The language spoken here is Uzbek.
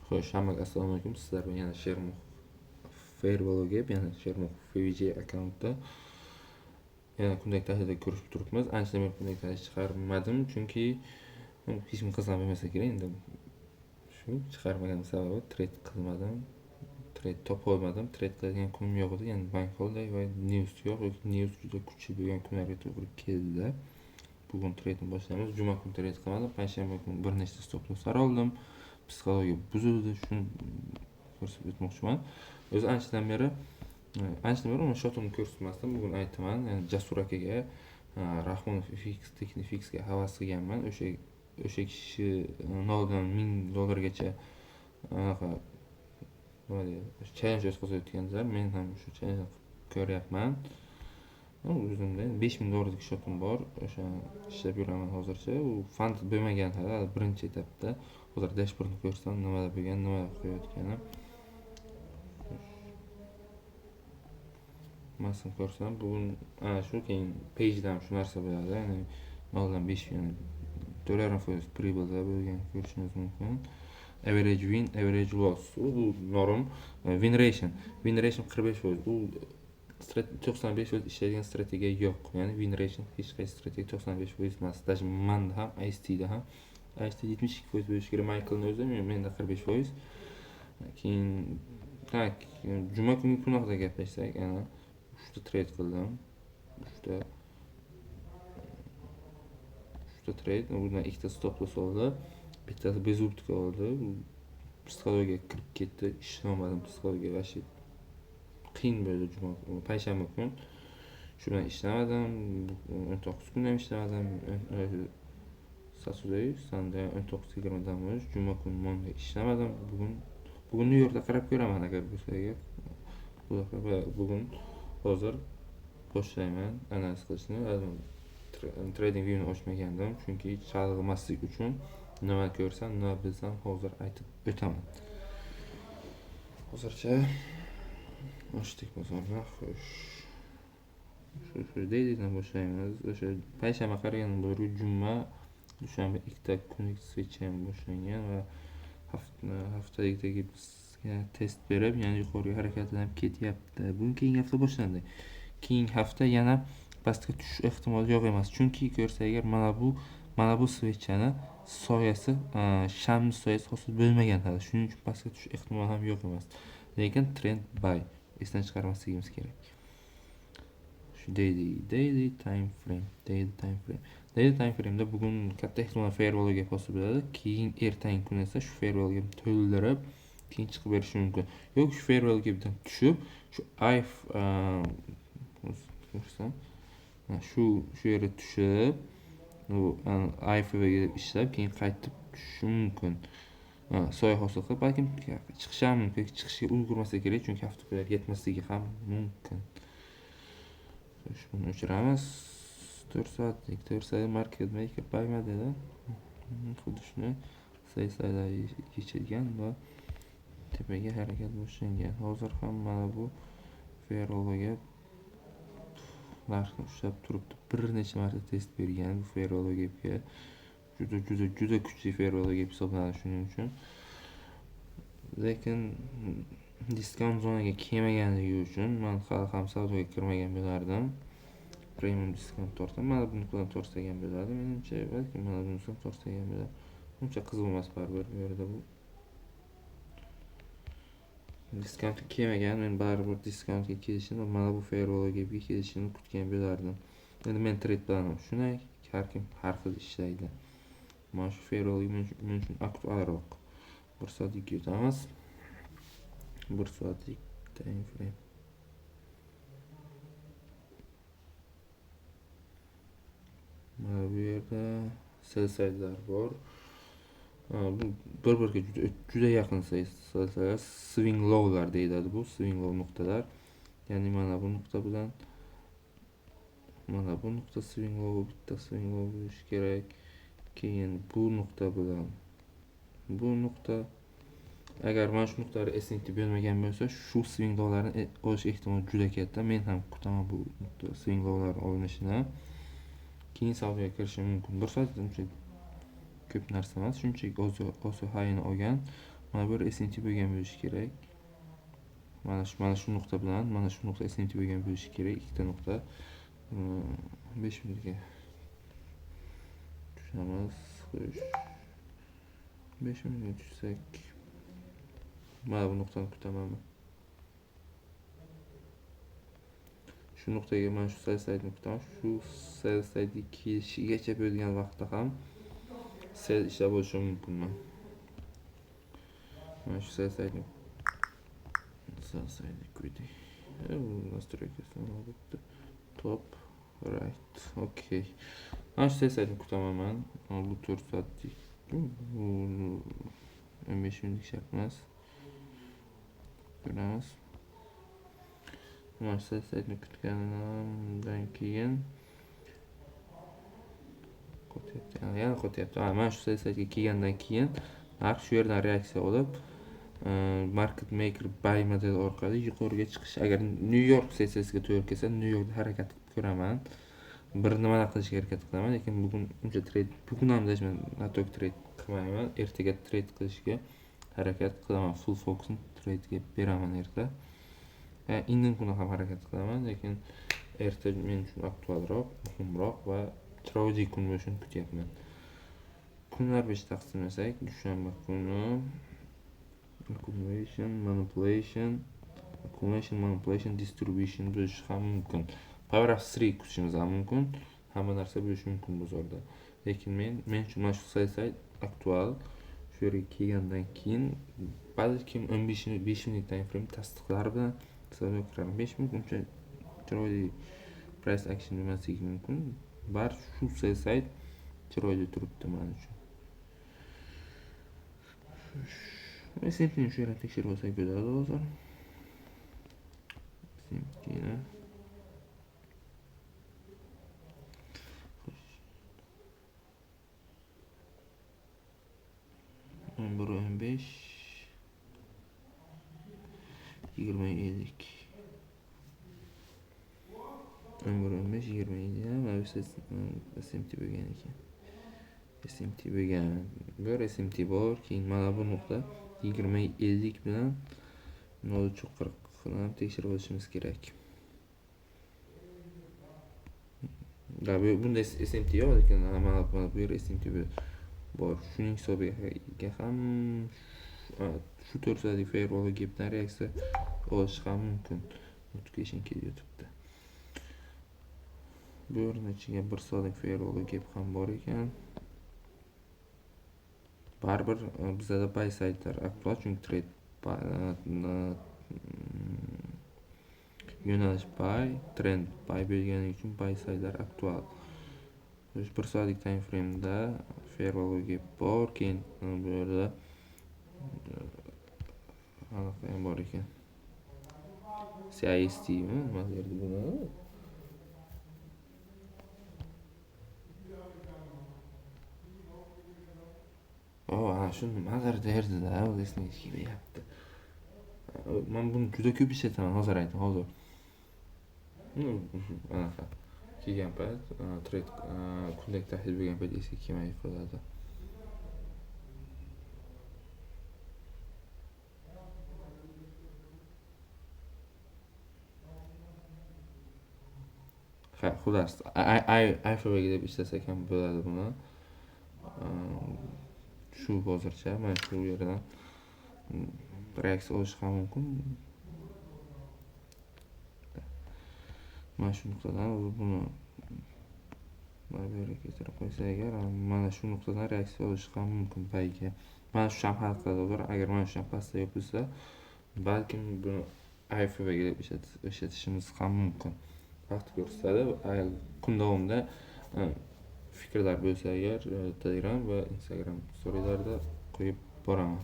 Xo'sh, hammaga assalomu alaykum. Sizlar bilan yana Shermuh Fairwell gap, yana Shermuh FVJ akkauntda yana kundalik tahlilda ko'rishib turibmiz. Anchadan beri kundalik tahlil chiqarmadim, chunki hech kim qilsam bo'lmasa kerak. Endi shu chiqarmagan sababi trade qilmadim. Trade topa olmadim. Trade qiladigan kunim yo'q edi. Ya'ni bank holiday va news yo'q. News juda kuchli bo'lgan kunlarga to'g'ri keldi. Bugun trade'ni boshlaymiz. Juma kuni trade qilmadim. Payshanba kuni bir nechta stop losslar oldim. Psixologiya buzildi, shuni ko'rsatib o'tmoqchiman. O'zi anchadan beri uni shotimni ko'rsatmasdim. Bugun aytaman, ya'ni Jasur akaga Rahmonov fixga havas qilganman. O'sha kishi noldan $1000 anaqa challenge o'tkazayotganlar. Men ham shu challenge ko'ryapman. O'zimda $5000 shotim bor. O'sha ishlab yuraman hozircha. U fond bo'lmagan hali birinchi etapda. Hozir dashbordni ko'rsam, nimada bo'lgan, nima qilayotganim. Masini ko'rsam, bugun shu keyin page'dan shu narsa bo'ladi. Ya'ni 0.5 $4.4 pribylda bo'lgan ko'rishingiz mumkin. Average win, average loss. Bu norm. Win ratio 45%. U 95% ishlaydigan strategiya yo'q. Ya'ni win ratio hech qaysi strategiya 95% emas. Даже manda ham, ISTda ham 72% bo'lishi kerak. Michaelning o'zi menda 45%. Keyin juma kungi kun haqida gaplashsak, ana 3 ta trade qildim. 3 ta trade, bundan 2 ta stop loss oldi. Bittasi bezubtka oldi. Psixologiyaga kirib ketdi. Ishlamadim psixologiya vashi. Qiyin bo'ldi juma payshanba kun. Shu bilan ishlamadim. 19 kun ham ishlamadim. Sunday 19:20 dam olish. Juma kuni Monday ishlamadim. Bugun New Yorkda qarab ko'raman agar bo'lsa. Bugun hozir boshlayman analiz qilishni. Trading viewni ochmagandim, chunki chalg'imaslik uchun nima ko'rsam, nima bilsam hozir aytib o'taman. Hozircha ochdik bozorni. Xo'sh. Shu deydigan boshlaymiz. O'sha payshanba qaragan bo'lib, juma, dushanba ikkita kunlik switch ham boshlangan va haftalikdagi bizga test berib, ya'ni yuqoriga harakatlanib ketyapti. Bugun keyingi hafta boshlandi. Keyingi hafta yana pastga tushish ehtimoli yo'q emas, chunki ko'rsa agar mana bu switchani soyasi, shamni soyasi hosil bo'lmagan hali. Shuning uchun pastga tushish ehtimoli ham yo'q emas. Lekin trend buy esdan chiqarmasligimiz kerak. Shu daily time frame. Daily time frame'da bugun katta ehtimol fairwellga hosil bo'ladi. Keyin ertangi kun esa shu fairwellga to'ldirib keyin chiqib berishi mumkin. Yo'q, shu fairwellga tushib, shu shu yerga tushib, u IFVga ishlab keyin qaytib tushishi mumkin. Soya hosil qilib, balkim chiqishi ham mumkin. Chiqishga ulgurmasa kerak, chunki haftalar yetmasligi ham mumkin. Shuni o'chiramiz. 4 soatlik market maker paymadi. Xuddi shuni saylar yechilgan va tepaga harakat boshlangan. Hozir ham mana bu fairwellga narxni ushlab turibdi. Bir necha marta test bergan bu fairwellga. Juda kuchli fairwellga hisoblanadi shuning uchun. Lekin diskount zonaga kelmaganligi uchun men hali ham savdoga kirmagan bo'lardim. Premium diskount tortdim. Mana buni bilan tortsagan bo'ladi menimcha, balki mana buni ham tortsagan bo'ladi. Uncha qiziq emas baribir bu yerda bu. Diskount kelmagan, men baribir diskountga kelishini, mana bu fairwellga kelishini kutgan bo'lardim. Endi men trade bilan shunday, har kim har xil ishlaydi. Mana shu fairwell men uchun aktualroq. 1 soatlik yutamiz. 1 soatlik time frame. Mana bu yerda sell side'lar bor. Bu bir-biriga juda yaqin saytlar, swing low'lar deyiladi bu, swing low nuqtalar. Ya'ni mana bu nuqta bilan mana bu nuqta swing low, bitta swing low bo'lishi kerak. Keyin bu nuqta bilan bu nuqta, agar mana shu nuqtalar esnekli bo'lmagan bo'lsa, shu swing low'larni olish ehtimoli juda katta. Men ham kutaman bu nuqta swing low'lar olinishini. Keyin savdoga kirishim mumkin. 1 soat uncha ko'p narsa emas, shunchaki o'zi hayini olgan. mana bu SMT bo'lgan bo'lishi kerak. Mana shu nuqta bilan mana shu nuqta SMT bo'lgan bo'lishi kerak. Ikkita nuqta 5 minutga tushamiz. Xo'sh. 5 minutga tushsak mana bu nuqtani kutaman. Shu nuqtaga mana shu sell side'ni kutaman. Shu sell side'ga kelishigacha bo'lgan vaqtda ham sell ishlab olishi mumkinman. Mana shu sell side'ni quitting. Настройкасini olibdi. Top right. Okay. Mana shu sell side'ni kutaman men. Bu 4 soatlik. Bu 15 minutlik shart emas. Ko'ramiz. Mana shu sell side'ni kutgandan keyin qo'tyapti. Mana shu sell side'ga kelgandan keyin narx shu yerdan reaksiya olib market maker buy model orqali yuqoriga chiqish. Agar New York sessiyasiga to'g'ri kelsa, New Yorkda harakat qilib ko'raman. Bir nima qilishga harakat qilaman, lekin bugun uncha trade, bugun ham deyman, natok trade qilmayman. Ertaga trade qilishga harakat qilaman. Full focusni trade'ga beraman erta. Indin kuni ham harakat qilaman, lekin erta men uchun aktualroq, muhimroq va chiroyli kun bo'lishini kutyapman. Kunlar 5 taqsimlasak, dushanba kuni accumulation, manipulation, distribution bo'lishi ham mumkin. Power of 3 kutishimiz ham mumkin. Hamma narsa bo'lishi mumkin bozorda. Lekin men uchun mana shu sell aktual. Shu yerga kelgandan keyin balkim 5 minut time frame tasdiqlar bilan savdo qilamiz. 5 minut uncha chiroyli price action emasligi mumkin. Bar shu sell chiroyli turibdi men uchun. SMT'ni shu yerda tekshirib olsak bo'ladi hozir. SMT'ni 11.15 20.50 mana bu SMT bo'lgan ekan. SMT bo'lgan. Bir SMT bor, keyin mana bu nuqta 20.50 bilan 0.40 bilan tekshirib olishimiz kerak. Bunda SMT yo'q, lekin mana bu yer SMT bor. Shuning hisobiga ham shu 4 soatlik firewall gapdan reaksiya olish ham mumkin. Notification kelyapti. Bu yerning ichiga 1 soatlik firewall gap ham bor ekan. Baribir bizda buy side'lar aktual, chunki trade yo'nalish buy, trend buy bo'lgani uchun buy side'lar aktual. 1 soatlik time frame'da firewall gap bor, keyin bu yerda aniq ham bor ekan. CIST nima derdi buni? Ana shuni nimadir derdi-da, o'zi esimga kelyapti. Men buni juda ko'p ishlataman, hozir aytaman, hozir. Anaqa kelgan payt, trade kundalik tahlil bo'lgan payt esga kelmay qoladi. Xullas, IFV'ga deb ishlasak ham bo'ladi buni. Shu hozircha mana shu yerdan reaksiya olish ham mumkin. Mana shu nuqtadan buni mana bu yerga keltirib qo'ysa agar, mana shu nuqtadan reaksiya olish ham mumkin payga. Mana shu ham hal qiladi. Agar mana shu ham pastda yo'q bo'lsa, balkim buni IFV'ga deb ishlatishimiz ham mumkin. Vaqt ko'rsatadi. Kun davomida fikrlar bo'lsa agar Telegram va Instagram storylarda qo'yib boraman.